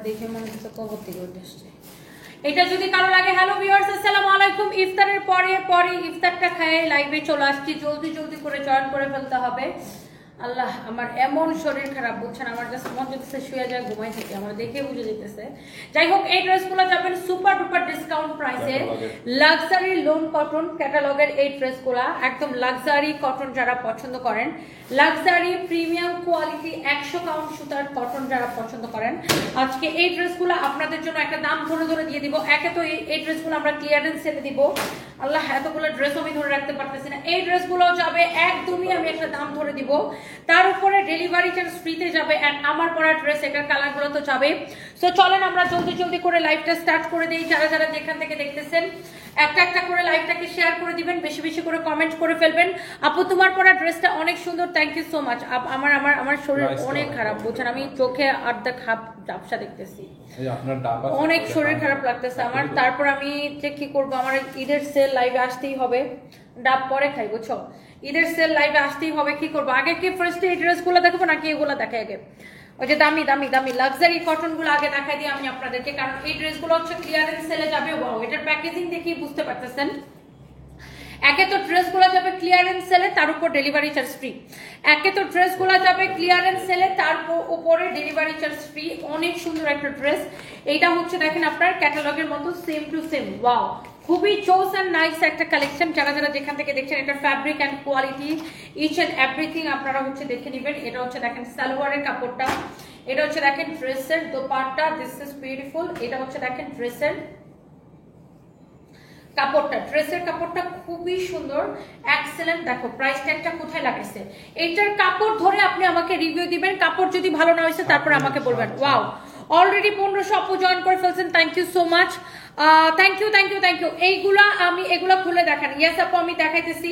দেখে মনে হচ্ছে কবর থেকে উঠে আসছে। এটা যদি কারো লাগে, হ্যালো ভিউয়ার্স আসসালামু আলাইকুম। ইফতারের পরে ইফতারটা খেয়ে লাইভে চলে আসছি, জলদি করে জয়েন করে ফেলতে হবে। আল্লাহ, আমার এমন শরীর খারাপ, বুঝছেন, আমার জাস্ট মন যেতেছে শুয়ে যায়, ঘুমাই থেকে, আমার দেখে বুঝে যেতেছে। যাই হোক, এই ড্রেসগুলো যাবেন সুপার ডুপার ডিসকাউন্ট প্রাইসে, লাক্সারি লোন কটন ক্যাটালগের এই ড্রেসগুলো, একদম লাক্সারি কটন যারা পছন্দ করেন, লাক্সারি প্রিমিয়াম কোয়ালিটি 100 কাউন্ট সুতার কটন যারা পছন্দ করেন, আজকে এই ড্রেসগুলো আপনাদের জন্য একটা দাম ধরে দিয়ে দিব। একে তো এই ড্রেসগুলো আমরা ক্লিয়ারেন্স সেলে দিব। আল্লাহ, এতগুলো ড্রেস আমি ধরে রাখতে পারতেছি না। এই ড্রেসগুলো যাবে একদমই, আমি একটা দাম ধরে দিব। তার উপরে ডেলিভারি চার্জ ফ্রিতে যাবে। এন্ড আমার পরা ড্রেস এটার কালারগুলো তো যাবে। সো চলেন আমরা জলদি করে লাইভটা স্টার্ট করে দেই। যারা যেখান থেকে দেখতেছেন একটা করে লাইভটাকে শেয়ার করে দিবেন, বেশি করে কমেন্ট করে ফেলবেন। আপু, তোমার পরা ড্রেসটা অনেক সুন্দর, থ্যাংক ইউ সো মাচ। আমার শরীর অনেক খারাপ, বুঝছেন, আমি চোখে আর্ধেক ডাবসা দেখতেছি, অনেক শরীর খারাপ লাগতেছে আমার। তারপর আমি যে কি করবো, আমার ঈদের সেল লাইভে আসতেই হবে, ডাব পরে খাই, বুঝছো, ঈদের সেল লাইভে আসতেই হবে। কি করবো, আগে কি ফার্স্টে এই ড্রেসগুলো দেখবো নাকি এগুলো দেখাই আগে? ওই যে দামি লাক্সারি কটন গুলো আগে দেখাই দিই আমি আপনাদেরকে, কারণ এই ড্রেসগুলো হচ্ছে ক্লিয়ারেন্স সেলে যাবে। ওয়াও, এটার প্যাকেজিং দেখি বুঝতে পারতেছেন। একে তো ড্রেসগুলো যাবে ক্লিয়ারেন্স সেলে, তার উপর ডেলিভারি চার্জ ফ্রি। একে তো ড্রেসগুলো যাবে ক্লিয়ারেন্স সেলে, তার উপরে ডেলিভারি চার্জ ফ্রি। অনেক সুন্দর একটা ড্রেস। এইটা হচ্ছে দেখেন আপনার ক্যাটালগের মতো সেম টু সেম। ওয়াও, খুবই চোস এন্ড নাইস একটা কালেকশন। যারা যেখান থেকে দেখছেন, এটা fabric and quality each and everything আপনারা হচ্ছে দেখে নেবেন। এটা হচ্ছে দেখেন সালোয়ারের কাপড়টা, এটা হচ্ছে দেখেন ড্রেসের দোপাট্টা, দিস ইজ বিউটিফুল। এটা হচ্ছে দেখেন ড্রেসের কাপড়টা, ড্রেসের কাপড়টা খুবই সুন্দর, এক্সেলেন্ট। দেখো প্রাইস ট্যাগটা কোথায় লাগাইছে, এইটার কাপড় ধরে আপনি আমাকে রিভিউ দিবেন। কাপড় যদি ভালো না হয়েছে তারপর আমাকে বলবেন। ওয়াও, অলরেডি 1500 আপু জয়েন করে ফেলছেন, thank you so much, thank you. এগুলা খুলে দেখান। ইয়েস আপু, আমি দেখাইতেছি।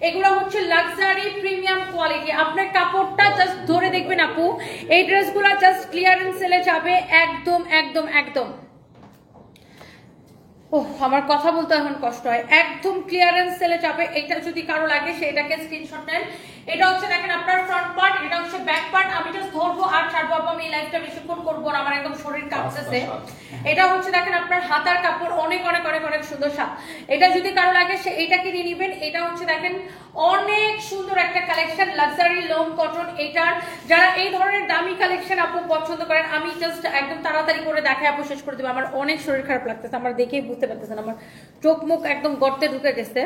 এগুলো হচ্ছে লাক্সারি প্রিমিয়াম কোয়ালিটি। আপনার কাপড়টা জাস্ট ধরে দেখবেন আপু, এই ড্রেসগুলো জাস্ট ক্লিয়ারেন্স সেলে যাবে একদম। আমার কথা বলতে এখন কষ্ট হয়। একদম ক্লিয়ারেন্স সেলে যাবে। এটা যদি কারো লাগে সেটাকে স্ক্রিনশট নেন। এটা হচ্ছে দেখেন আপনার ফ্রন্ট পার্ট, এটা হচ্ছে ব্যাক পার্ট। আমি জাস্ট ধরবো আর ছাড়বো, আমি এই লাইভটা বেশিক্ষণ করবো না, আমার একদম শরীর কাঁপতেছে। এটা হচ্ছে দেখেন আপনার হাতার কাপড়, অনেক সুন্দর সাপ। এটা যদি কারো লাগে সে এটাকে নিয়ে নিবেন। এটা হচ্ছে দেখেন অনেক সুন্দর একটা কালেকশন, লাক্সারি লোন কটন। এটার যারা এই ধরনের দামি কালেকশন আপু পছন্দ করেন, আমি জাস্ট একদম তাড়াতাড়ি করে দেখাই আপু শেষ করে দেবো। আমার অনেক শরীর খারাপ লাগতেছে, আমার দেখেই বুঝতে পারতেছেন, আমার চোখ মুখ একদম গর্তে ঢুকে গেছে।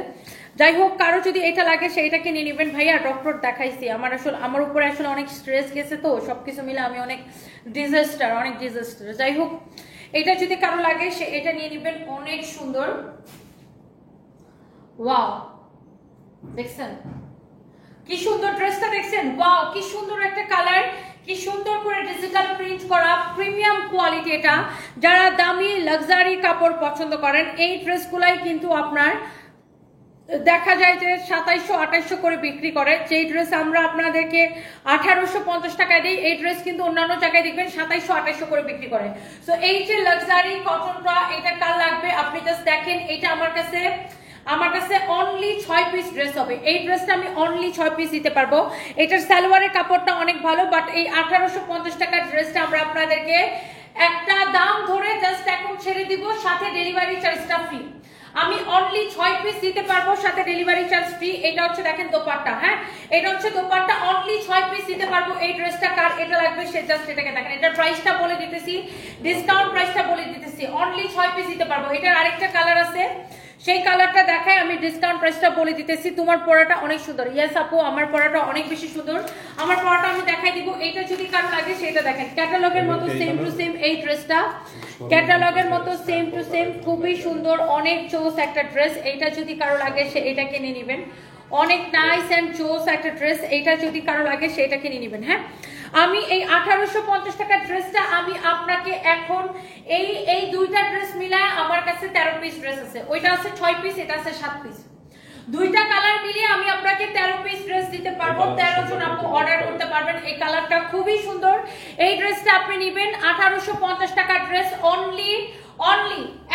যাই হোক, কারো যদি এটা লাগে সেইটাকে নিয়ে নিবেন। ভাইয়া ডক্টর দেখাইছি, আমার উপরে আসলে অনেক স্ট্রেস গেছে, তো সবকিছু মিলে আমি অনেক ডিজাস্টার। যাই হোক, এটা যদি কারো লাগে সে এটা নিয়ে নিবেন, অনেক সুন্দর। ওয়াও, দেখছেন কি সুন্দর ড্রেসটা, দেখছেন? ওয়াও, কি সুন্দর একটা কালার, কি সুন্দর করে ডিজিটাল প্রিন্ট করা, প্রিমিয়াম কোয়ালিটি। এটা যারা দামি লাক্সারি কাপড় পছন্দ করেন, এই ড্রেসগুলাই কিন্তু আপনার দেখা যায় যে 2700-2800 করে বিক্রি করে। যেই ড্রেস আমরা আপনাদেরকে 1850 টাকায় দিই, এই ড্রেস কিন্তু অন্যান্য জায়গায় দেখবেন 2700-2800 করে বিক্রি করে। সো এই যে লাক্সারি কটনটা, এটা কার লাগবে আপনি জাস্ট দেখেন। এটা আমার কাছে অনলি 6 পিস ড্রেস হবে। এই ড্রেসটা আমি অনলি 6 পিস দিতে পারবো। এটার সালোয়ারের কাপড়টা অনেক ভালো, বাট এই 1850 টাকার ড্রেসটা আমরা আপনাদেরকে একটা দাম ধরে জাস্ট এখন ছেড়ে দিব, সাথে ডেলিভারি চার্জটা ফ্রি। আমি অনলি 6 পিস দিতে পারবো, সাথে ডেলিভারি চার্জ ফ্রি। এটা হচ্ছে দেখেন দোপাট্টা, হ্যাঁ এটা হচ্ছে দোপাট্টা, অনলি 6 পিস দিতে পারবো। এই ড্রেসটা কার এটা লাগবে সে জাস্ট এটাকে দেখেন। এটার প্রাইসটা বলে দিতেছি, ডিসকাউন্ট প্রাইসটা বলে দিতেছি, অনলি 6 পিস দিতে পারবো। এটার আরেকটা কালার আছে, সেই কালারটা দেখায় আমি ডিসকাউন্ট প্রাইসটা বলে দিতেছি। তোমার পরাটা অনেক সুন্দর। ইয়েস আপু, আমার পরাটা অনেক বেশি সুন্দর। আমার পরাটা আমি দেখাই দিব। এইটা যদি কারো লাগে সেটা দেখেন, ক্যাটালগের মতো সেম টু সেম এই ড্রেসটা, ক্যাটালগের মতো সেম টু সেম, খুবই সুন্দর, অনেক চোস একটা ড্রেস। এইটা যদি কারো লাগে সে এটাকে নিয়ে নেবেন, অনেক নাইস এন্ড চোস একটা ড্রেস। এইটা যদি কারো লাগে সেটাকে নিয়ে নেবেন। হ্যাঁ, আমি এই 1850 টাকার ড্রেসটা আমি আপনাকে এখন এই দুইটা ড্রেস মিলায় আমার কাছে 13 পিস ড্রেস আছে। ওইটা আছে 6 পিস, এটা আছে 7 পিস। দুইটা কালার মিলিয়ে আমি আপনাকে 13 পিস ড্রেস দিতে পারবো। 13 জন আপু অর্ডার করতে পারবেন। এই কালারটা খুবই সুন্দর। এই ড্রেসটা আপনি নেবেন 1850 টাকার ড্রেস, অনলি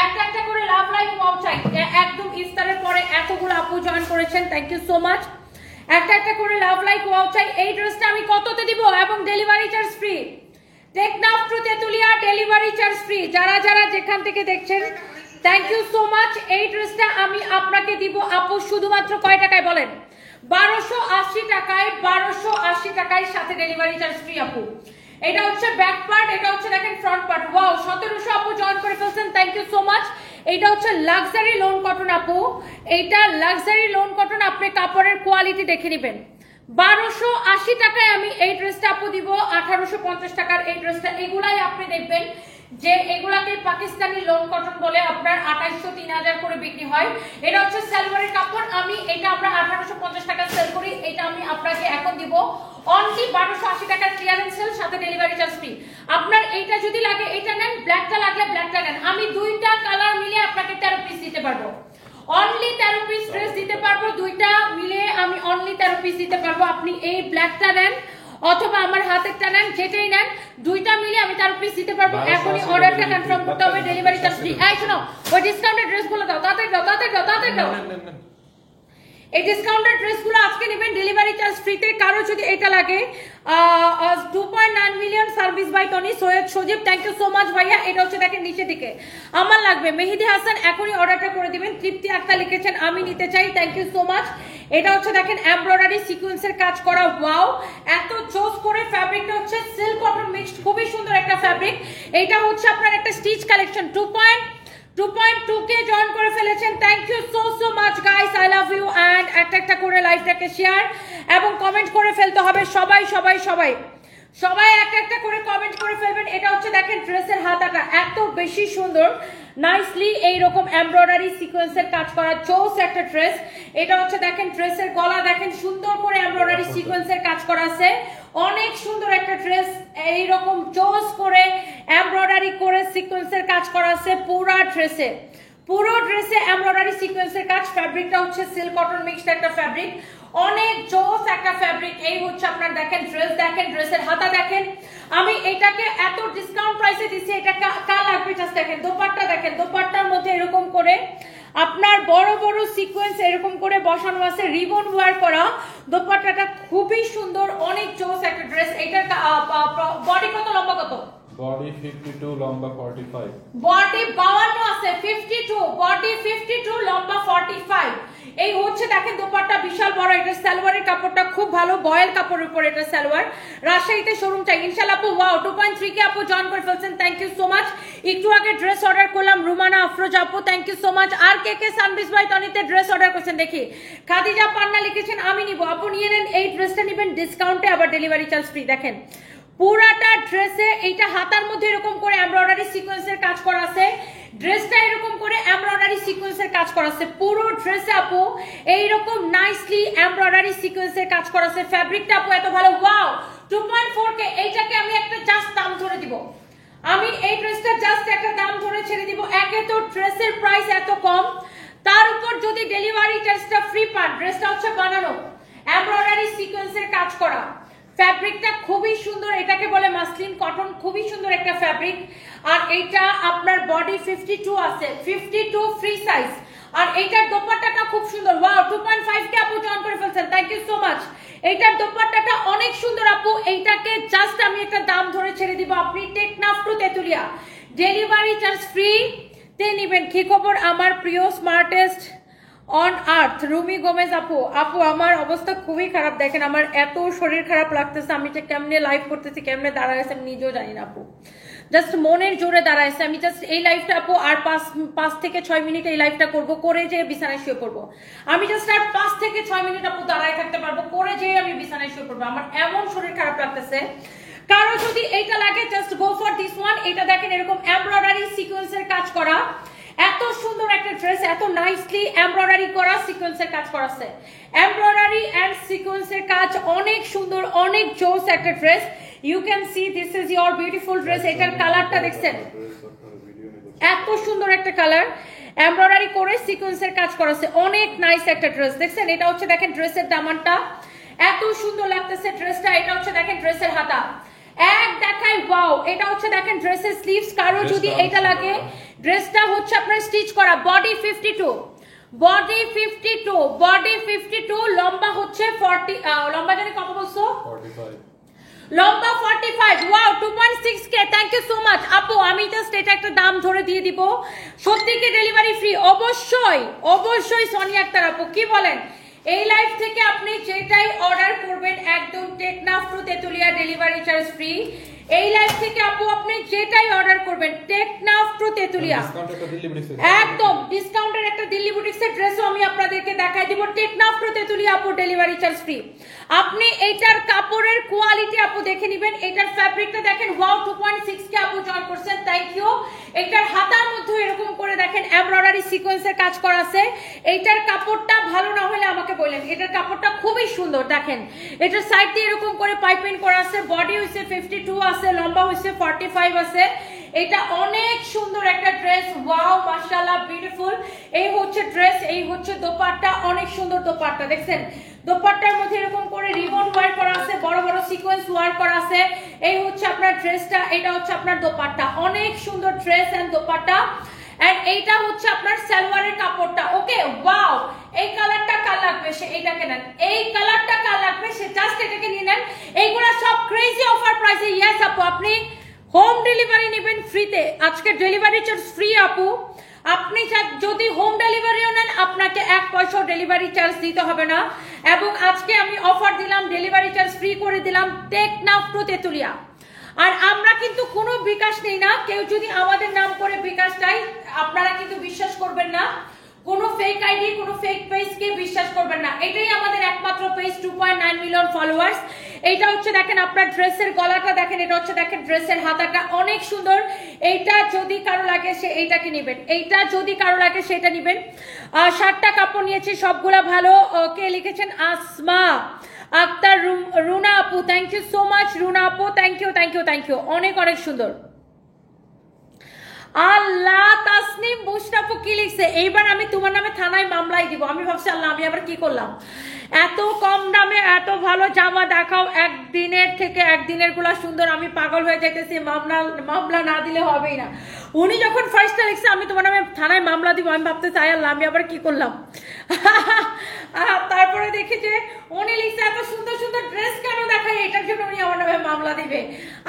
একটা করে লাভ লাইক ওয়াও চাই। একদম ইফতারের পরে এতগুলো আপু জয়েন করেছেন, থ্যাংক ইউ সো মাচ। একটা করে লাভ লাইক ওয়াও চাই। এই ড্রেসটা আমি কততে দিব এবং delivery charge free. Teknaf to Tetulia delivery যারা যারা যেখান থেকে দেখছেন থ্যাংক ইউ সো মাচ। এই ড্রেসটা আমি আপনাকে দিব আপু শুধুমাত্র কয় টাকায় বলেন? 1280 টাকায়, 1280 টাকায়, সাথে ডেলিভারি চার্জ ফ্রি আপু। এটা হচ্ছে ব্যাক পার্ট, এটা হচ্ছে দেখেন ফ্রন্ট পার্ট। ওয়াও 1700 আপু জয়েন করে ফেলছেন, থ্যাংক ইউ সো মাচ। এটা হচ্ছে লাক্সারি লোন কটন আপু, এইটা লাক্সারি লোন কটন। আপনি কাপড়ের কোয়ালিটি দেখে নেবেন। 1280 টাকায় আমি এই ড্রেসটা আপু দিব 1850 টাকার এই ড্রেসটা। এগুলাই আপনি দেখবেন যে এগুলাকে পাকিস্তানি লোন কটন বলে, আপনার 2800 3000 করে বিক্রি হয়। এটা হচ্ছে সালোয়ারের কাপড়, আমি এটা আমরা 1850 টাকা সেল করি। এটা আমি আপনাকে এখন দিব অনলি 1280 টাকার ক্লিয়ারেন্স সেল, সাথে ডেলিভারি চার্জ ফ্রি। আপনার এইটা যদি লাগে এটা নেন, ব্ল্যাকটা লাগলে ব্ল্যাকটা নেন। আমি দুইটা কালার মিলে আপনাকে 13 পিস দিতে পারবো, অনলি 13 পিস ড্রেস দিতে পারবো। দুইটা মিলে আমি অনলি 13 পিস দিতে পারবো। আপনি এই ব্ল্যাকটা নেন অথবা আমার হাতেরটা নেন, যেটাই নেন, দুইটা মিলে আমি 13 পিস দিতে পারবো। এখনই অর্ডারটা কনফার্ম করতে হবে, ডেলিভারি চার্জ ফ্রি। এই শোনো, ওই ডিসকাউন্টেড ড্রেসগুলো দাও, তাড়াতাড়ি দাও, তাড়াতাড়ি দাও, তাড়াতাড়ি দাও। এই ডিসকাউন্টেড ড্রেসগুলো আজকে নেবেন ডেলিভারি চার্জ ফ্রিতে। কারো যদি এটা লাগে 2.9 million service by Tony Syed Sajib, thank you so much ভাইয়া। এটা হচ্ছে দেখেন নিচের দিকে আমার লাগবে মেহেদি হাসান, এখনই অর্ডারটা করে দিবেন। তৃপ্তি আক্তার লিখেছেন আমি নিতে চাই, থ্যাংক ইউ সো মাচ। এটা হচ্ছে দেখেন এমব্রয়ডারি সিকোয়েন্সের কাজ করা, ওয়াও এত চোজ করে। ফ্যাব্রিকটা হচ্ছে সিল্ক কটন মিক্সড, খুবই সুন্দর একটা ফ্যাব্রিক। এটা হচ্ছে আপনার একটা স্টিচ কালেকশন। 2.2 কে জয়েন করে ফেলেছেন, thank you so much guys, I love you. And একটা একটা করে লাইভটাকে শেয়ার এবং কমেন্ট করে ফেলতে হবে সবাই সবাই সবাই সবাই একটা একটা করে কমেন্ট করে ফেলবেন। এটা হচ্ছে দেখেন ড্রেসের হাতাটা এত বেশি সুন্দর, নাইসলি এইরকম এমব্রয়ডারি সিকোয়েন্সের কাজ করা, চোস একটা ড্রেস। এটা হচ্ছে দেখেন ড্রেসের গলা দেখেন সুন্দর করে এমব্রয়ডারি সিকোয়েন্সের কাজ করা আছে, অনেক সুন্দর একটা ড্রেস। এইরকম চোস করে এমব্রয়ডারি করে সিকোয়েন্সের কাজ করা আছে পুরো ড্রেসে এমব্রয়ডারি সিকোয়েন্সের কাজ। ফ্যাব্রিকটা হচ্ছে সিল্ক কটন মিক্সড একটা ফ্যাব্রিক, অনেক জোস একটা ফ্যাব্রিক। এই হচ্ছে আপনার দেখেন ড্রেস, দেখেন ড্রেসের হাতা দেখেন। আমি এটাকে এত ডিসকাউন্ট প্রাইসে দিচ্ছি, এটা কার লাগবে জাস্ট দেখেন। দোপাট্টা দেখেন, দোপাট্টার মধ্যে এরকম করে আপনার বড় বড় সিকোয়েন্স এরকম করে বসানো আছে, রিবন ওয়্যার করা। দোপাট্টাটা খুবই সুন্দর, অনেক জোস একটা ড্রেস। এটার বডি কত, লম্বা কত? বডি 52, লম্বা 45। বডি 52 আছে, 52 বডি 52, লম্বা 45। এই হচ্ছে দেখেন দোপাট্টা বিশাল বড়। এটা সালোয়ারের কাপড়টা খুব ভালো, বয়েল কাপড়ের উপর এটা সালোয়ার। রাজশাহীতে শোরুম চাই ইনশাআল্লাহ আপু। ওয়াও 2.3 কে আপু জয়েন করে ফেলছেন, থ্যাংক ইউ সো মাচ। একটু আগে ড্রেস অর্ডার করলাম রুমানা আফরোজ আপু, থ্যাংক ইউ সো মাচ। আর কে সানবিস বাই টনিতে ড্রেস অর্ডার করছেন দেখি। খাদিজা পান্না লিখেছেন আমি নিব, আপু নিয়ে নেন। এই ড্রেসটা নেবেন ডিসকাউন্টে, আবার ডেলিভারি চার্জ ফ্রি। দেখেন পুরাটা ড্রেসে এইটা হাতার মধ্যে এরকম করে এমব্রয়ডারি সিকোয়েন্সের কাজ করা আছে, ড্রেসটা এরকম করে এমব্রয়ডারি সিকোয়েন্সের কাজ করা আছে। পুরো ড্রেসে আপু এইরকম নাইসলি এমব্রয়ডারি সিকোয়েন্সের কাজ করা আছে। ফ্যাব্রিকটা আপু এত ভালো, ওয়াও 2.4 কে। এইটাকে আমি একটা জাস্ট দাম ধরে দিব, আমি এই ড্রেসটা জাস্ট একটা দাম ধরে ছেড়ে দিব। একে তো ড্রেসের প্রাইস এত কম, তার উপর যদি ডেলিভারি চার্জটা ফ্রি পান। ড্রেসটা হচ্ছে বানানো এমব্রয়ডারি সিকোয়েন্সের কাজ করা, ফ্যাব্রিকটা খুবই সুন্দর, এটাকে বলে মাসলিন কটন, খুবই সুন্দর একটা ফ্যাব্রিক। আর এইটা আপনার বডি 52 আছে, 52 ফ্রি সাইজ। আর এইটার দোপাট্টাটা খুব সুন্দর, ওয়াও 2.5 কে আপু জয়েন করে ফেলছেন, থ্যাংক ইউ সো মাচ। এইটার দোপাট্টাটা অনেক সুন্দর আপু, এইটাকে জাস্ট আমি একটা দাম ধরে ছেড়ে দিব। আপনি Teknaf to Tetulia delivery charge free তে নেবেন। কি খবর আমার প্রিয় smartest on earth Rumi Gomez আপু? আপু আমার অবস্থা খুবই খারাপ, দেখেন আমার এত শরীর খারাপ লাগতেছে। আমি যে কেমনে লাইভ করতেছি, কেমনে দাঁড়াইছে আমি নিজেও জানি না আপু, জাস্ট মনের জোরে দাঁড়াইছে। আমি জাস্ট এই লাইভটা আপু আর 5 থেকে 6 মিনিট এই লাইভটা করবো, করে যে বিছানায় শুয়ে পড়বো। আমি জাস্ট আর 5 থেকে 6 মিনিট আপু দাঁড়ায় থাকতে পারবো, করে যে আমি বিছানায় শুয়ে পড়বো। আমার এমন শরীর খারাপ লাগতেছে। কারো যদি এইটা লাগে just go for this one. এটা দেখেন এরকম এমব্রয়ডারি সিকোয়েন্সের কাজ করা, এত সুন্দর একটা ড্রেস, এত নাইসলি এমব্রয়ডারি করা সিকোয়েন্সের কাজ করা আছে। এমব্রয়ডারি এন্ড সিকোয়েন্সের কাজ অনেক সুন্দর, অনেক জোস একটা dress. You can see this is your beautiful dress. এটার কালারটা দেখছেন এত সুন্দর একটা কালার, এমব্রয়ডারি করে সিকোয়েন্সের কাজ করা আছে, অনেক নাইস একটা ড্রেস। দেখছেন এটা হচ্ছে দেখেন ড্রেসের দামানটা এত সুন্দর লাগতেছে ড্রেসটা। এটা হচ্ছে দেখেন ড্রেসের হাতা এক দেখাই, ওয়াও। এটা হচ্ছে দেখেন ড্রেসের স্লিভস। কারো যদি এটা লাগে, ড্রেসটা হচ্ছে আপনার স্টিচ করা, বডি 52, বডি 52, বডি 52, লম্বা হচ্ছে 40, লম্বা জানি কত বলছো? 45, লম্বা 45 wow 2.6k thank you so much আপু আমি জাস্ট এটা একটা দাম ধরে দিয়ে দিব সত্যি কি ডেলিভারি ফ্রি অবশ্যই সোনিয়া আক্তার আপু কি বলেন এই লাইভ থেকে আপনি যেটাই অর্ডার করবেন একদম Teknaf to Tetulia delivery charge free এই লাইভ থেকে আপু আপনি যেটাই অর্ডার করবেন টেকনাফ টু তেতুলিয়া একদম ডিসকাউন্টের একটা দিল্লি বুটিক্সের ড্রেসও আমি আপনাদেরকে দেখাই দিব টেকনাফ টু তেতুলিয়া আপু ডেলিভারি চার্জ ফ্রি আপনি এইটার কাপড়ের কোয়ালিটি আপু দেখে নেবেন এটার ফ্যাব্রিকটা দেখেন ওয়াও 2.6 কে আপু জয়েন করছেন থ্যাংক ইউ এটার হাতার মধ্যে এরকম করে দেখেন এমব্রয়ডারি সিকোয়েন্সের কাজ করা আছে এইটার কাপড়টা ভালো না হলে আমাকে বলেন এটার কাপড়টা খুবই সুন্দর দেখেন এটার সাইড দিয়ে এরকম করে পাইপিং করা আছে বডি হইছে 52 আছে লম্বা হইছে 45 আছে এটা অনেক সুন্দর একটা ড্রেস ওয়াও মাশাআল্লাহ বিউটিফুল এই হচ্ছে ড্রেস এই হচ্ছে দোপাট্টা অনেক সুন্দর দোপাট্টা দেখছেন দোপাট্টার মধ্যে এরকম করে রিবন ওয়ার্ক করা আছে বড় বড় সিকোয়েন্স ওয়ার্ক করা আছে এই হচ্ছে আপনার ড্রেসটা এটা হচ্ছে আপনার দোপাট্টা অনেক সুন্দর ড্রেস এন্ড দোপাট্টা এন্ড এইটা হচ্ছে আপনার সালোয়ারের কাপড়টা ওকে ওয়াও এই কালারটা কার লাগবে সে এইটাকে নেন এই কালারটা কার লাগবে সে জাস্ট এটাকে নিয়ে নেন এইগুলা সব ক্রেজি অফার প্রাইসে ইয়েস আপু আপনি হোম ডেলিভারি নেবেন ফ্রিতে আজকে ডেলিভারি চার্জ ফ্রি আপু আপনি যদি হোম ডেলিভারিও নেন আপনাকে 1 পয়সাও ডেলিভারি চার্জ দিতে হবে না এবং আজকে আমি অফার দিলাম ডেলিভারি চার্জ ফ্রি করে দিলাম টেকনাফ টু তেতুলিয়া আর আমরা কিন্তু কোনো বিকাশ নেই না কেউ যদি আমাদের নাম করে বিকাশ চাই আপনারা কিন্তু বিশ্বাস করবেন না কোনো ফেক আইডি কোনো ফেক পেজকে বিশ্বাস করবেন না এটাই আমাদের একমাত্র পেজ 2.9 মিলিয়ন ফলোয়ার্স এইটা হচ্ছে দেখেন আপনার ড্রেসের গলাটা দেখেন এটা হচ্ছে দেখেন ড্রেসের হাতাটা অনেক সুন্দর এইটা যদি কারো লাগে সে এইটাকে নেবেন এইটা যদি কারো লাগে সেটা নেবেন 60টা কাপড় নিয়েছি সবগুলা ভালো কে লিখেছেন আসমা আক্তার রুনা আপু thank you so much Runa আপু থ্যাংক ইউ অনেক অনেক সুন্দর আল্লাহ তাসনিম বুশরাপু কি লিখছে এইবার আমি তোমার নামে থানায় মামলাই দিব আমি ভাবছি আল্লাহ আমি আবার কি করলাম এত কম দামে এত ভালো জামা দেখাও একদিনের থেকে একদিনের গুলা সুন্দর আমি পাগল হয়ে যাইতেছি মামলা না দিলে হবেই না উনি যখন ফার্স্টটা লিখছে আমি তোমার নামে থানায় মামলা দিব আমি ভাবতে চাই আল্লাহ আমি আবার কি করলাম তারপরে দেখি যে উনি লিখছে এত সুন্দর সুন্দর ড্রেস কেন দেখায় এটার জন্য উনি আমার নামে মামলা দিবে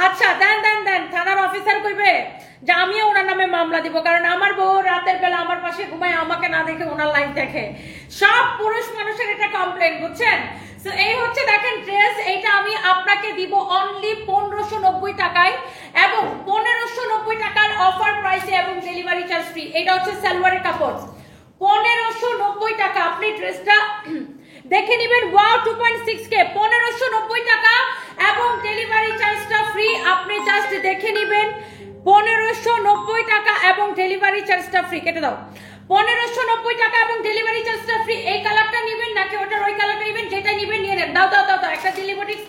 আচ্ছা দেন থানার অফিসার কইবে যে আমিও ওনার নামে মামলা দিব কারণ আমার বউ রাতের বেলা আমার পাশে ঘুমায় আমাকে না দেখে ওনার লাইন দেখে সব পুরুষ মানুষের এটা কমপ্লেন বুঝছেন সো এই হচ্ছে দেখেন ড্রেস এইটা আমি আপনাকে দিব অনলি 1590 টাকায় এবং 1590 টাকার অফার প্রাইসে এবং ডেলিভারি চার্জ ফ্রি এটা হচ্ছে সালোয়ারের কাপড় 1590 টাকা আপনি ড্রেসটা দেখে নেবেন ওয়াও 2.6k 1590 টাকা এবং ডেলিভারি চার্জটা ফ্রি আপনি জাস্ট দেখে নেবেন 1590 টাকা এবং ডেলিভারি চার্জটা ফ্রি কেটে দাও 1590 টাকা এবং ডেলিভারি চার্জটা ফ্রি এই কালারটা নেবেন নাকি ওটার ওই কালারটা নেবেন যেটা নেবেন নিয়ে নেন দাও একটা দিল্লি বুটিক্স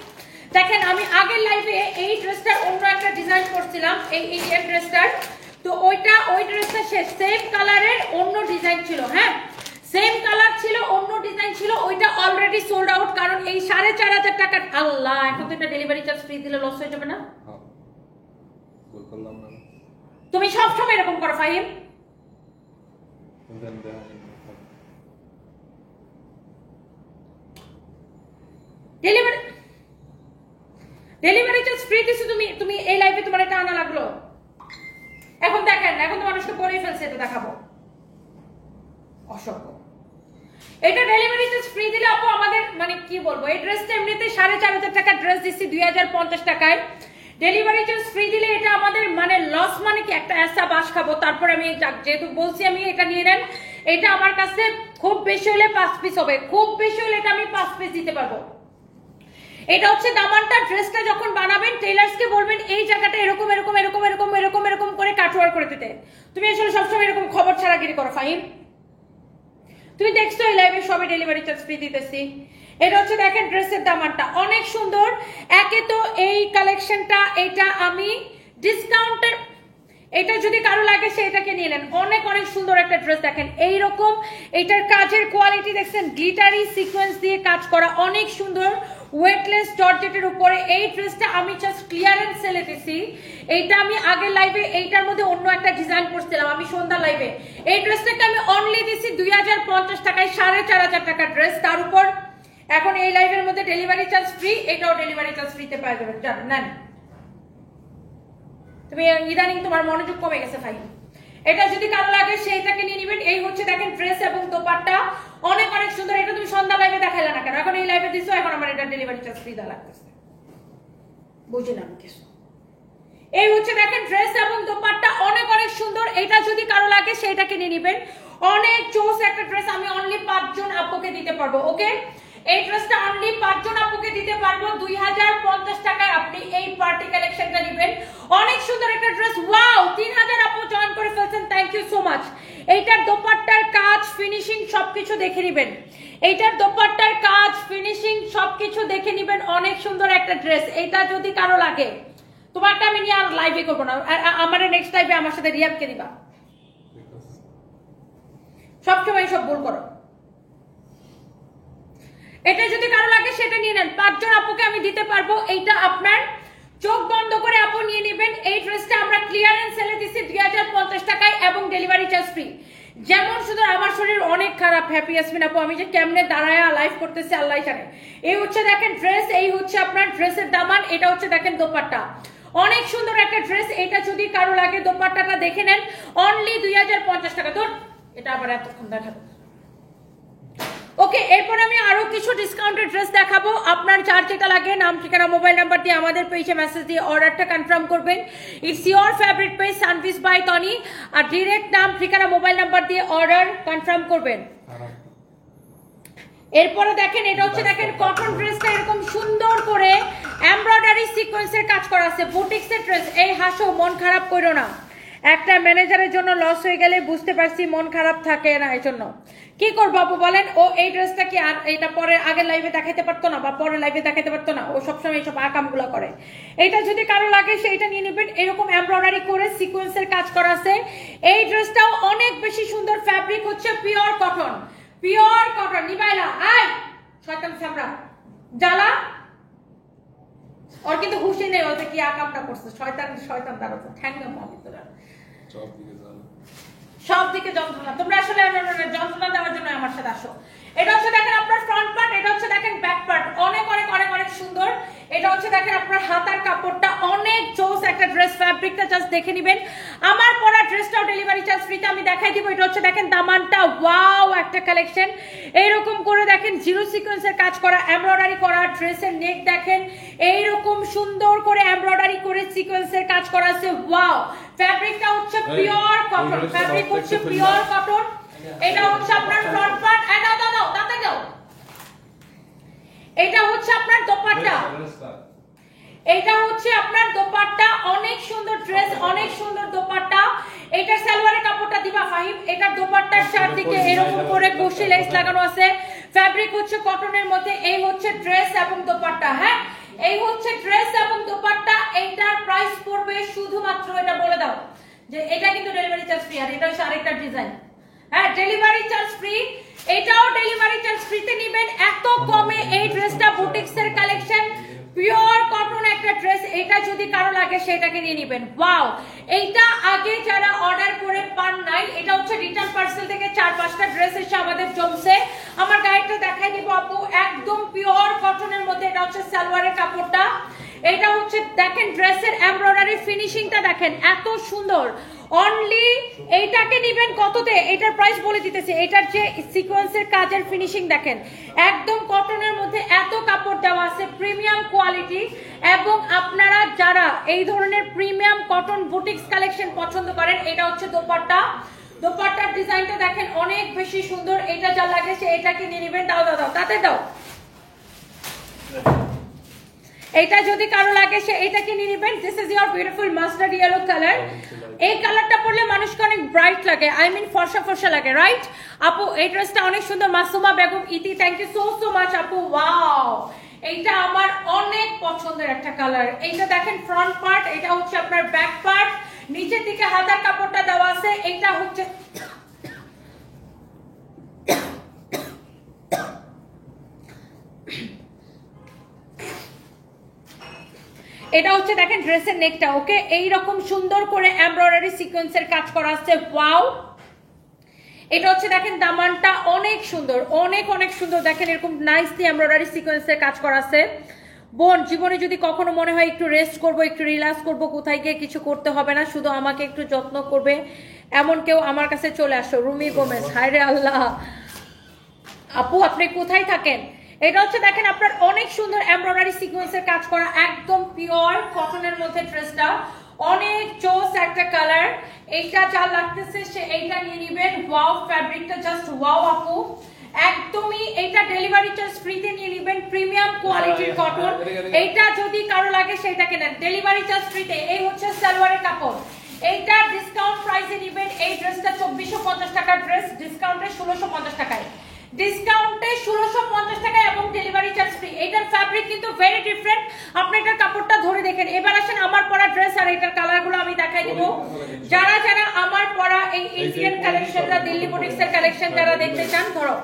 দেখেন আমি আগের লাইভে এই ড্রেসটার অন্য একটা ডিজাইন করছিলাম এই ইন্ডিয়ান ড্রেসটার তো ওই ড্রেসটা সেম কালারের অন্য ডিজাইন ছিল হ্যাঁ সেম কালার ছিল অন্য ডিজাইন ছিল ওইটা অলরেডি সোল্ড আউট কারণ এই 4500 টাকা আল্লাহ এখন তো এটা ডেলিভারি চার্জ ফ্রি দিলে লস হয়ে যাবে না তুমি সবসময় এরকম করো ফাহিম ডেলিভারি চার্জ ফ্রি দিছো তুমি এই লাইভে তোমার এটা আনা লাগলো এখন দেখেন এখন তো মানুষকে পরেই ফেলছে এটা দেখাবো অসভ্য এটা ডেলিভারি চার্জ ফ্রি দিলে আপু আমাদের মানে কি বলবো এই ড্রেসটা এমনিতে 4500 টাকা ড্রেস দিচ্ছি 2050 টাকায় ডেলিভারি চার্জ ফ্রি দিলে এটা আমাদের মানে লস মানে কি একটা এসা বাস খাবো তারপর আমি যেহেতু বলছি আমি এটা নিয়ে নেন এটা আমার কাছে খুব বেশি হলে 5 পিস হবে খুব বেশি হলে এটা আমি 5 পিস দিতে পারবো এটা হচ্ছে দামানটা ড্রেসটা যখন বানাবেন টেইলার্সকে বলবেন এই জায়গাটা এরকম এরকম এরকম এরকম এরকম এরকম করে কাটওয়ার করে দিতে তুমি আসলে সবসময় এরকম খবর ছাড়াগিরি করো ফাহিম তুমি দেখছো এই লাইভে সবে ডেলিভারি চার্জ ফ্রি দিতেছি এটা হচ্ছে দেখেন ড্রেসের দামানটা অনেক সুন্দর একে তো এই কালেকশনটা এটা আমি ডিসকাউন্টের এটা যদি কারো লাগে সে এটাকে নিয়ে নেন অনেক অনেক সুন্দর একটা ড্রেস দেখেন এইরকম এটার কাজের কোয়ালিটি দেখছেন গ্লিটারি সিকোয়েন্স দিয়ে কাজ করা অনেক সুন্দর ওয়েটলেস জর্জেটের উপরে এই ড্রেসটা আমি জাস্ট ক্লিয়ারেন্স সেলে দিছি এইটা আমি আগের লাইভে এইটার মধ্যে অন্য একটা ডিজাইন করছিলাম আমি সন্ধ্যা লাইভে এই ড্রেসটাকে আমি অনলি দিছি 2050 টাকায় 4500 টাকা ড্রেস তার উপর এখন এই লাইভের মধ্যে ডেলিভারি চার্জ ফ্রি, এটাও ডেলিভারি চার্জ ফ্রিতে পাওয়া যাবে। নেন, তুমি ইদানিং তোমার মনোযোগ কমে গেছে ভাই। এটা যদি কারো লাগে সেইটাকে নিয়ে নিবেন। এই হচ্ছে দেখেন ড্রেস এবং দোপাট্টা অনেক অনেক সুন্দর। এটা তুমি সন্ধ্যা লাইভে দেখাইলে না কেন? এখন এই লাইভে দিছো, এখন আমার এটা ডেলিভারি চার্জ ফ্রি দেওয়া লাগতেছে। বুঝলাম কিছু। এই হচ্ছে দেখেন ড্রেস এবং দোপাট্টা অনেক অনেক সুন্দর। এটা যদি কারো লাগে সেইটাকে নিয়ে নিবেন। অনেক জোস একটা ড্রেস, আমি অনলি 5 জন আপুকে দিতে পারবো। ওকে, এই ড্রেসটা অনলি 5 জন আপুকে দিতে পারবো 2050 টাকায়। আপনি এই পার্টি কালেকশনটা নেবেন। অনেক সুন্দর একটা ড্রেস। ওয়াও, 3000 আপু জয়েন করে ফেলছেন, থ্যাংক ইউ সো মাচ। এইটার দোপাট্টার কাজ, ফিনিশিং সবকিছু দেখে নেবেন। এইটার দোপাট্টার কাজ, ফিনিশিং সবকিছু দেখে নেবেন। অনেক সুন্দর একটা ড্রেস। এটা যদি কারো লাগে, তোমারটা আমি নিয়ে আর লাইভে করবো না, আমার নেক্সট লাইভে আমার সাথে রিয়াবকে দিবা। সবসময় সব ভুল করো। এটা যদি কারো লাগে সেটা নিয়ে নেন। 5 জন আপুকে আমি দিতে পারবো। এইটা আপনার চোখ বন্ধ করে আপু নিয়ে নেবেন। এই ড্রেসটা আমরা ক্লিয়ারেন্স সেলে দিচ্ছি 2050 টাকায় এবং ডেলিভারি চার্জ ফ্রি। যেমন শুধু আমার শরীর অনেক খারাপ, হ্যাপি ইয়াসমিন আপু, আমি যে কেমনে দাঁড়ায় লাইভ করতেছি আল্লাহ জানে। এই হচ্ছে দেখেন ড্রেস, এই হচ্ছে আপনার ড্রেসের দামান, এটা হচ্ছে দেখেন দোপাট্টা। অনেক সুন্দর একটা ড্রেস। এটা যদি কারো লাগে দোপাট্টাটা দেখে নেন, অনলি 2050 টাকা। তো এটা আবার এতক্ষণ দেখাবো। ওকে, এরপর আমি আরো কিছু ডিসকাউন্টেড ড্রেস দেখাবো। আপনার যার যেটা লাগে নাম ঠিকানা মোবাইল নাম্বার দিয়ে আমাদের পেজে মেসেজ দিয়ে অর্ডারটা কনফার্ম করবেন। It's your favourite page Sanvis by Tony, আর ডাইরেক্ট নাম ঠিকানা মোবাইল নাম্বার দিয়ে অর্ডার কনফার্ম করবেন। এরপরে দেখেন এটা হচ্ছে দেখেন কটন ড্রেসটা এরকম সুন্দর করে এমব্রয়ডারি সিকোয়েন্সের কাজ করা আছে, বুটিক্সের ড্রেস। এই হাসো, মন খারাপ করো না। একটা ম্যানেজারের জন্য লস হয়ে গেলে বুঝতে পারছি মন খারাপ থাকে না, এই জন্য কি করবো আপু বলেন? ও এই ড্রেসটা কি আর এটা পরে আগের লাইভে দেখাইতে পারতো না, বা পরে লাইভে দেখাইতে পারতো না? ও সবসময় এইসব আকামগুলো করে। এটা যদি কারো লাগে সেইটা নিয়ে নেবেন। এরকম এমব্রয়ডারি করে সিকোয়েন্সের কাজ করা আছে। এই ড্রেসটাও অনেক বেশি সুন্দর। ফ্যাব্রিক হচ্ছে পিওর কটন, পিওর কটন। নিবাইলা আয় শয়তান সামরা জ্বালা, ওর কিন্তু হুশই নেই ওতে কি আকামটা করছে। শয়তান শয়তান তার উপর ঠ্যাঙ্গা পবিত্র সব দিকে যন্ত্রণা। তোমরা আসলে যন্ত্রণা দেওয়ার জন্য আমার সাথে আসো। এটা হচ্ছে দেখেন আপনার ফ্রন্ট পার্ট, এটা হচ্ছে দেখেন ব্যাক পার্ট। অনেক অনেক অনেক অনেক সুন্দর। এটা হচ্ছে দেখেন আপনার হাতার কাপড়টা অনেক জোস একটা ড্রেস। ফ্যাব্রিকটা জাস্ট দেখে নেবেন। আমার পরা ড্রেসটাও ডেলিভারি চার্জ ফ্রিতে আমি দেখাই দিব। এটা হচ্ছে দেখেন দামানটা, ওয়াও একটা কালেকশন। এইরকম করে দেখেন জিরো সিকোয়েন্সের কাজ করা, এমব্রয়ডারি করা। ড্রেসের নেক দেখেন এইরকম সুন্দর করে এমব্রয়ডারি করে সিকোয়েন্সের কাজ করা আছে। ওয়াও, ফ্যাব্রিকটা হচ্ছে পিওর কটন, ফ্যাব্রিক হচ্ছে পিওর কটন। এটা হচ্ছে আপনার ফ্রন্ট পার্ট। দাও দাও দাও তাতে দাও। এটা হচ্ছে আপনার দোপাট্টা, এটা হচ্ছে আপনার দোপাট্টা। অনেক সুন্দর ড্রেস, অনেক সুন্দর দোপাট্টা। এটার সালোয়ারের কাপড়টা দিবা ফাহিম। এটার দোপাট্টার চারদিকে এরকম করে কুশি লেস লাগানো আছে। ফ্যাব্রিক হচ্ছে কটনের মধ্যে। এই হচ্ছে ড্রেস এবং দোপাট্টা। হ্যাঁ, এই হচ্ছে ড্রেস এবং দোপাট্টা। এইটার প্রাইস পড়বে শুধুমাত্র, এটা বলে দাও যে এটা কিন্তু ডেলিভারি চার্জ ফ্রি। আর এটা হচ্ছে আরেকটা ডিজাইন। হ্যাঁ, ডেলিভারি চার্জ ফ্রি। এটাও ডেলিভারি চার্জ ফ্রিতে নেবেন। এত কমে এই ড্রেসটা, বুটিক্সের কালেকশন, পিওর কটন একটা ড্রেস। এটা যদি কারো লাগে সেটাকে নিয়ে নেবেন। ওয়াও, এইটা আগে যারা অর্ডার করে পান নাই, এটা হচ্ছে রিটার্ন পার্সেল থেকে 4-5টা ড্রেস এসে আমাদের জমছে। আমার গাইডটা দেখাই দিব আপু, একদম পিওর কটনের মধ্যে। এটা হচ্ছে সালোয়ারের কাপড়টা। এটা হচ্ছে দেখেন ড্রেসের এমব্রয়ডারি ফিনিশিংটা দেখেন এত সুন্দর। অনলি এইটাকে নেবেন কততে? এটার প্রাইস বলে দিতেছে। এটার যে সিকোয়েন্সের কাজের ফিনিশিং দেখেন, একদম কটনের মধ্যে এত কাপড় দেওয়া আছে, প্রিমিয়াম কোয়ালিটি। এবং আপনারা যারা এই ধরনের প্রিমিয়াম কটন বুটিক্স কালেকশন পছন্দ করেন, এটা হচ্ছে দোপাট্টা। দোপাট্টার ডিজাইনটা দেখেন অনেক বেশি সুন্দর। এটা যা লাগে সে এটাকে নিয়ে নেবেন। দাও দাও দাও তাতে দাও। এটা যদি কারো লাগে সে এটাকে নিয়ে নেবেন। This is your beautiful mustard yellow colour. এই কালারটা পরলে মানুষকে অনেক ব্রাইট লাগে, আই মিন ফর্সা ফর্সা লাগে, রাইট আপু? এই ড্রেসটা অনেক সুন্দর। Masuma Begum Iti, thank you so so much আপু। ওয়াও, এইটা আমার অনেক পছন্দের একটা কালার। এইটা দেখেন ফ্রন্ট পার্ট, এটা হচ্ছে আপনার ব্যাক পার্ট। নিচের দিকে হাতার কাপড়টা দেওয়া আছে। এইটা হচ্ছে এটা হচ্ছে দেখেন ড্রেসের নেকটা। ওকে, এইরকম সুন্দর করে এমব্রয়ডারি সিকোয়েন্সের কাজ করা আছে। ওয়াও, এটা হচ্ছে দেখেন দামানটা অনেক সুন্দর, অনেক অনেক সুন্দর। দেখেন এরকম নাইসলি এমব্রয়ডারি সিকোয়েন্সের কাজ করা আছে। বোন, জীবনে যদি কখনো মনে হয় একটু রেস্ট করব, একটু রিল্যাক্স করব, কোথায় গিয়ে কিছু করতে হবে না, শুধু আমাকে একটু যত্ন করবে, এমন কেউ আমার কাছে চলে আসো। রুমি গোমেজ, হায় রে আল্লাহ, আপু আপনি কোথায় থাকেন? এটা হচ্ছে দেখেন আপনার অনেক সুন্দর এমব্রয়ডারি সিকোয়েন্সের কাজ করা, একদম পিওর কটনের মধ্যে ড্রেসটা, অনেক চোস একটা কালার। এইটা যা লাগতেছে সে এইটা নিয়ে নেবেন। ওয়াও, ফ্যাব্রিকটা জাস্ট ওয়াও আপু, একদমই। এইটা ডেলিভারি চার্জ ফ্রিতে নিয়ে নেবেন, প্রিমিয়াম কোয়ালিটির কটন। এইটা যদি কারো লাগে সেটা কেনেন, ডেলিভারি চার্জ ফ্রিতে। এই হচ্ছে সালোয়ারের কাপড়, এইটা ডিসকাউন্ট প্রাইসে নেবেন। এই ড্রেসটা 2450 টাকার ড্রেস, ডিসকাউন্টে 1650 টাকায়, ডিসকাউন্টে 1650 টাকায় এবং ডেলিভারি চার্জ ফ্রি। এটার ফ্যাব্রিক কিন্তু ভেরি ডিফারেন্ট, আপনি এটার কাপড়টা ধরে দেখেন। এবার আসেন আমার পরা ড্রেস আর এটার কালারগুলো আমি দেখাই দিব। যারা যারা আমার পরা এই ইন্ডিয়ান কালেকশনটা, দিল্লি বুটিক্সের কালেকশন যারা দেখতে চান, ধরো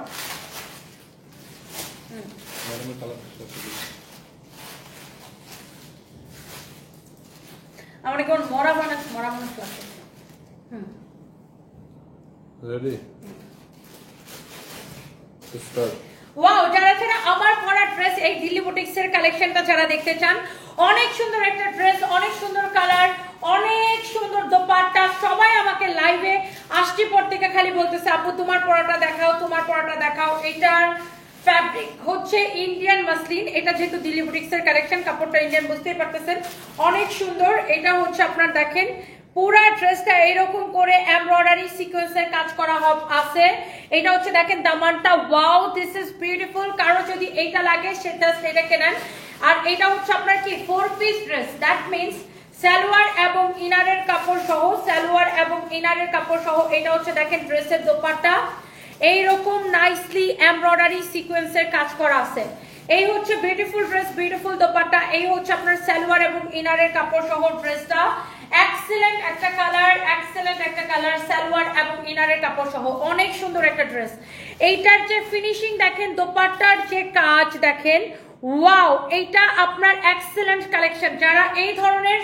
আমার কেমন মরা মানুষ লাগছে। Ready start. ওয়াও, যারা যারা আমার পরা ড্রেস এই দিল্লি বুটিক্সের কালেকশনটা যারা দেখতে চান, অনেক সুন্দর একটা ড্রেস, অনেক সুন্দর কালার, অনেক সুন্দর দোপাট্টা। সবাই আমাকে লাইভে আসছি পর থেকে খালি বলতেছে আপু তোমার পরাটা দেখাও, তোমার পরাটা দেখাও। এটার ফ্যাব্রিক হচ্ছে ইন্ডিয়ান মাসলিন, এটা যেহেতু দিল্লি বুটিক্সের কালেকশন, কাপড়টা ইন্ডিয়ান বুঝতেই পারতেছেন, অনেক সুন্দর। এটা হচ্ছে আপনার দেখেন পুরা ড্রেসটা এরকম করে এমব্রয়ডারি সিকোয়েন্সের কাজ করা আছে। এটা হচ্ছে দেখেন দামানটা, ওয়াও দিস ইজ বিউটিফুল। কারো যদি এইটা লাগে সেটা এটা কেনেন। আর এটা হচ্ছে আপনার কি 4 piece dress, that means salwar এবং ইনারের কাপড় সহ, সালোয়ার এবং ইনারের কাপড় সহ। এটা হচ্ছে দেখেন ড্রেসের দোপাট্টা, এইরকম নাইসলি এমব্রয়ডারি সিকোয়েন্সের কাজ করা আছে। এই হচ্ছে বিউটিফুল ড্রেস, বিউটিফুল দোপাট্টা। এই হচ্ছে আপনার সালোয়ার এবং ইনারের কাপড় সহ ড্রেসটা। এক্সেলেন্ট একটা কালার, এক্সেলেন্ট একটা কালার, সালোয়ার এবং ইনারের কাপড় সহ অনেক সুন্দর একটা ড্রেস। এইটার যে ফিনিশিং দেখেন, দোপাট্টার যে কাজ দেখেন, ওয়াও, এইটা আপনার এক্সেলেন্ট কালেকশন। যারা এই ধরনের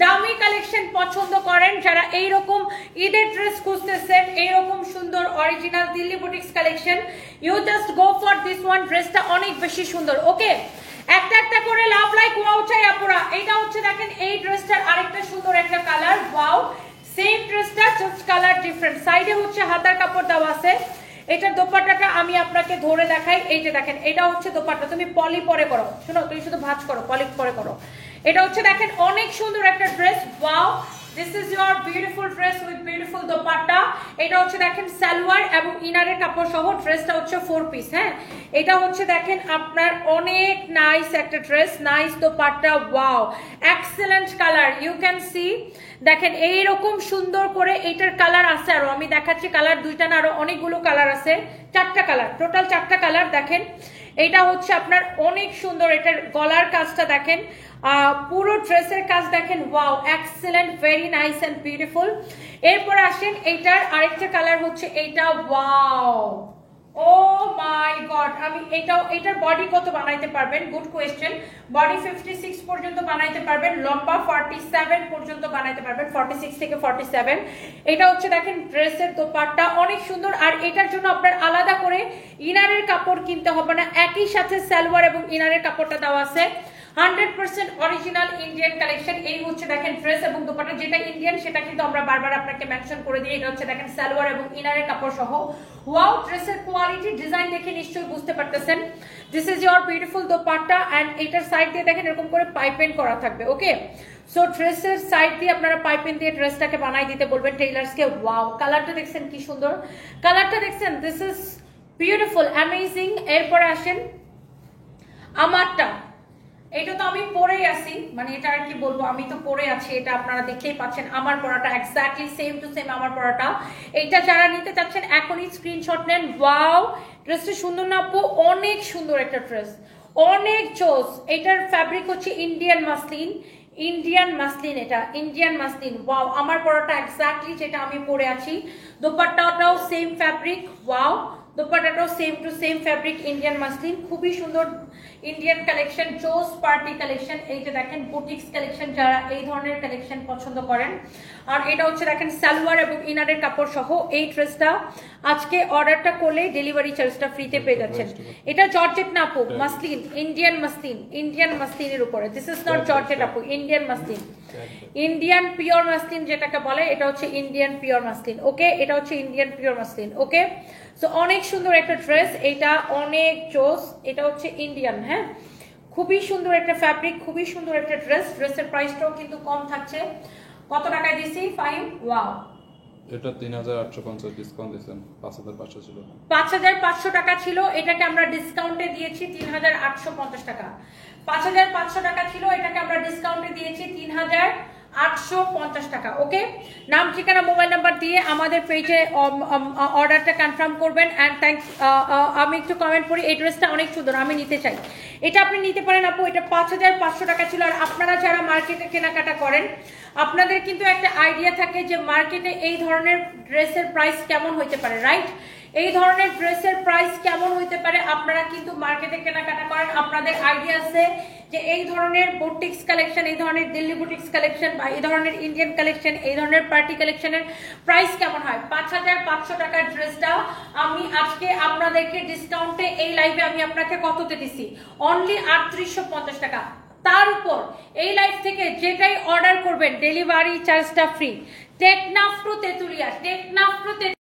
দামি কালেকশন পছন্দ করেন, যারা এইরকম ঈদের ড্রেস খুঁজতেছেন, এইরকম সুন্দর original Delhi boutiques collection, you just go for this one. ড্রেসটা অনেক বেশি সুন্দর। ওকে, একটা একটা করে লাভ লাইক ওয়াও চাই আপুরা। এটা হচ্ছে দেখেন এই ড্রেসটার আরেকটা সুন্দর একটা কালার, ওয়াও, সেম ড্রেসটা জাস্ট কালার ডিফারেন্ট। সাইডে হচ্ছে হাতার কাপড় দেওয়া আছে। এটার দোপাট্টাটা আমি আপনাকে ধরে দেখাই। এই যে দেখেন, এটা হচ্ছে দোপাট্টা, তুমি পলি পরে করো, শোনো তুমি শুধু ভাঁজ করো, পলি পরে করো। এটা হচ্ছে দেখেন অনেক সুন্দর একটা dress, wow, this is your beautiful dress with beautiful dupatta. এটা হচ্ছে দেখেন সালোয়ার এবং ইনারের কাপড় সহ, ড্রেসটা হচ্ছে 4 পিস। হ্যাঁ, এটা হচ্ছে দেখেন আপনার অনেক নাইস একটা dress, nice dupatta, wow, excellent colour, you can see. দেখেন এইরকম সুন্দর করে এইটার কালার আছে আরো, আমি দেখাচ্ছি কালার দুইটা না, আরো অনেকগুলো কালার আছে, 4টা কালার, টোটাল 4টা কালার। দেখেন এটা হচ্ছে আপনার অনেক সুন্দর, এটার গলার কাজটা দেখেন, পুরো ড্রেসের কাজ দেখেন, wow, excellent, very nice and beautiful. এরপর আসেন এইটার আরেকটা কালার হচ্ছে এইটা, ওয়াও, ও মাই গড। আমি এটার বডি কত বানাইতে পারবেন? Good question. বডি 56 পর্যন্ত বানাইতে পারবেন, লম্বা 47 পর্যন্ত বানাইতে পারবেন, 46 থেকে 47। এটা হচ্ছে দেখেন ড্রেসের দোপাট্টা, অনেক সুন্দর। আর এটার জন্য আপনার আলাদা করে ইনারের কাপড় কিনতে হবে না, একই সাথে সালোয়ার এবং ইনারের কাপড়টা দেওয়া আছে। 100% অরিজিনাল ইন্ডিয়ান কালেকশন। এই হচ্ছে দেখেন ড্রেস এবং দোপাট্টা, যেটা ইন্ডিয়ান সেটা কিন্তু আমরা বারবার আপনাকে মেনশন করে দিই। এটা হচ্ছে দেখেন সালোয়ার এবং ইনারের কাপড় সহ, ওয়াও, ড্রেসের কোয়ালিটি, ডিজাইন দেখে নিশ্চয়ই বুঝতে পারতেছেন। This is your beautiful dupatta and এটার সাইড দিয়ে দেখেন এরকম করে পাইপিং করা থাকবে। ওকে, সো ড্রেসের সাইড দিয়ে আপনারা পাইপিং দিয়ে ড্রেসটাকে বানাই দিতে বলবেন টেইলার্সকে। ওয়াও, কালারটা দেখছেন কি সুন্দর, কালারটা দেখছেন, দিস ইজ বিউটিফুল, অ্যামেজিং। এরপরে আসেন আমারটা, এটা তো আমি পরেই আছি, মানে এটা আর কি বলবো, আমি তো পরে আছি, এটা আপনারা দেখতেই পাচ্ছেন। আমার পরাটা এক্স্যাক্টলি সেম টু সেম আমার পরাটা। এইটা যারা নিতে চাচ্ছেন এখনই স্ক্রিনশট নেন। ওয়াও, ড্রেসটা সুন্দর না আপু? অনেক সুন্দর একটা ড্রেস, অনেক জোস। এটার ফ্যাব্রিক হচ্ছে ইন্ডিয়ান মাসলিন, ইন্ডিয়ান মাসলিন, এটা ইন্ডিয়ান মাসলিন। ওয়াও, আমার পরাটা এক্স্যাক্টলি যেটা আমি পরে আছি। দোপাট্টাটাও সেম ফ্যাব্রিক, ওয়াও, দোপাট্টাটাও same to same fabric, Indian muslin, খুবই সুন্দর ইন্ডিয়ান কালেকশন, চোস পার্টি কালেকশন। এই যে দেখেন বুটিক্স কালেকশন, যারা এই ধরনের কালেকশন পছন্দ করেন আর এটা হচ্ছে দেখেন সালোয়ার এবং ইনারের কাপড় সহ এই ড্রেসটা আজকে অর্ডারটা করলে ডেলিভারি চার্জটা ফ্রিতে পেয়ে যাচ্ছেন। এটা জর্জেট না আপু, মাসলিন, ইন্ডিয়ান মাসলিনের উপরে। দিস ইজ নট জর্জেট আপু, Indian muslin, Indian pure muslin যেটাকে বলে, এটা হচ্ছে ইন্ডিয়ান পিওর মাসলিন। ওকে, এটা হচ্ছে ইন্ডিয়ান পিওর মাসলিন। ওকে, সো অনেক সুন্দর একটা ড্রেস, এটা অনেক জোস। এটা হচ্ছে ইন্ডিয়ান, হ্যাঁ, খুবই সুন্দর একটা ফ্যাব্রিক, খুবই সুন্দর একটা ড্রেস। ড্রেসের প্রাইসটাও কিন্তু কম থাকছে। কত টাকায় দিছি? ফাইন। ওয়াও, এটা 3850 ডিসকাউন্ট দিয়েছেন, 5500 ছিল। 5500 টাকা ছিল, এটাকে আমরা ডিসকাউন্টে দিয়েছি 3850 টাকা। 5500 টাকা ছিল, এটাকে আমরা ডিসকাউন্টে দিয়েছি 3850 টাকা। ওকে, নাম, ঠিকানা, মোবাইল নাম্বার দিয়ে আমাদের পেজে অর্ডারটা কনফার্ম করবেন। And thanks. আমি একটু কমেন্ট করি, এই ড্রেসটা অনেক সুন্দর, আমি নিতে চাই। এটা আপনি নিতে পারেন আপু, এটা 5500 টাকা ছিল। আর আপনারা যারা মার্কেটে কেনাকাটা করেন, আপনাদের কিন্তু একটা আইডিয়া থাকে যে মার্কেটে এই ধরনের ড্রেসের প্রাইস কেমন হইতে পারে, রাইট? এই ধরনের ড্রেসের প্রাইস কেমন হইতে পারে, আপনারা কিন্তু মার্কেটে কেনাকাটা করেন, আপনাদের আইডিয়া আছে যে এই ধরনের বুটিক্স কালেকশন, এই ধরনের দিল্লি বুটিক্স কালেকশন বা এই ধরনের ইন্ডিয়ান কালেকশন, এই ধরনের পার্টি কালেকশনের প্রাইস কেমন হয়। 5500 টাকার ড্রেসটা আমি আজকে আপনাদেরকে ডিসকাউন্টে এই লাইভে আমি আপনাকে কততে দিছি? অনলি 3850 টাকা। তার উপর এই লাইভ থেকে যেটাই অর্ডার করবেন ডেলিভারি চার্জটা ফ্রি। টেকনাফ টু তেতুলিয়া,